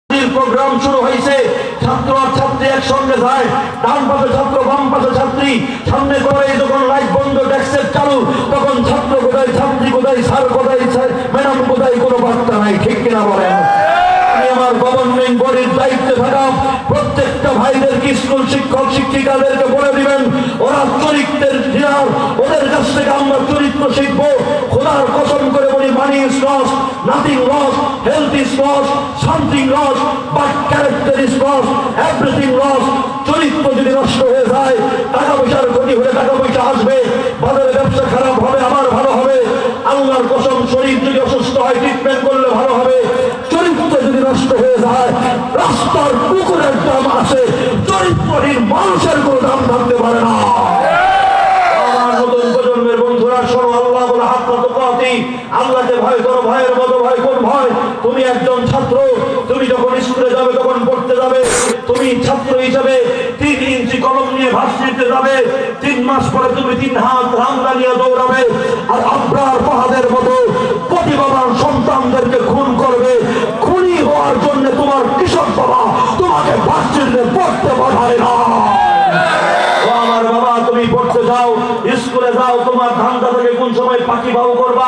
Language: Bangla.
প্রোগ্রাম শুরু হয়েছে, ছাত্র আর ছাত্রী একসঙ্গে যায়, ডান পাশে ছাত্র বাম পাশে ছাত্রী, সামনে করে যখন লাইট বন্ধ ডেস্কের চালু, তখন ছাত্র কোথায় ছাত্রী কোথায় স্যার কোথায় ম্যাডাম কোথায় কোনো বার্তা নাই, ঠিক কিনা বলেন? আমি আমার গভর্নমেন্ট বডির দায়িত্বে থাকা প্রত্যেকটা ভাইদেরকে স্কুল শিক্ষক শিক্ষিকাদেরকে বলে দিবেন, ওরা চরিত্রের ডিনার, ওদের কাছ থেকে আমরা চরিত্র শিখবো। খোদার কসম করে বলি, money is lost, nothing lost, health is lost, something lost, but character is lost, everything lost. চরিত্র যদি নষ্ট হয়ে যায়, টাকা পয়সার ক্ষতি হলে টাকা পয়সা আসবে, বাজারে ব্যবসা খারাপ হবে, আবার ভালো হবে। আল্লাহর কসম, শরীর যদি অসুস্থ হয় ট্রিটমেন্ট করলে ভালো হবে। চরিত্র যদি নষ্ট হয়ে যায়, রাস্তার কুকুরের দাম আসে, চরিত্রহীন মানুষের কোনো দাম থাকতে পারে না। আমার নতুন প্রজন্মের বন্ধুরা শোনো, আল্লাহ বলে হাত মতো পাতি, আল্লাহকে ভয় করো, ভয়ের মতো ভয় কোন ভয়? তুমি একজন ছাত্র, তুমি যখন স্কুলে যাবে তখন পড়তে যাবে, তুমি ছাত্র হিসাবে 3 ইঞ্চি কলম নিয়ে ভার্সিটিতে যাবে, 3 মাস পরে তুমি 3 হাত রামদা নিয়ে দৌড়াবে, আর আব্রার ফাহাদের মতো প্রতিভাবান সন্তানদেরকে খুন করবে। খুনি হওয়ার জন্য তোমার কৃষক বাবা তোমাকে ভার্সিটিতে পড়তে পাঠায় না। আমার বাবা, তুমি পড়তে যাও, স্কুলে যাও, তোমার ধান্দা থেকে কোন সময় পাখি বাবু করবে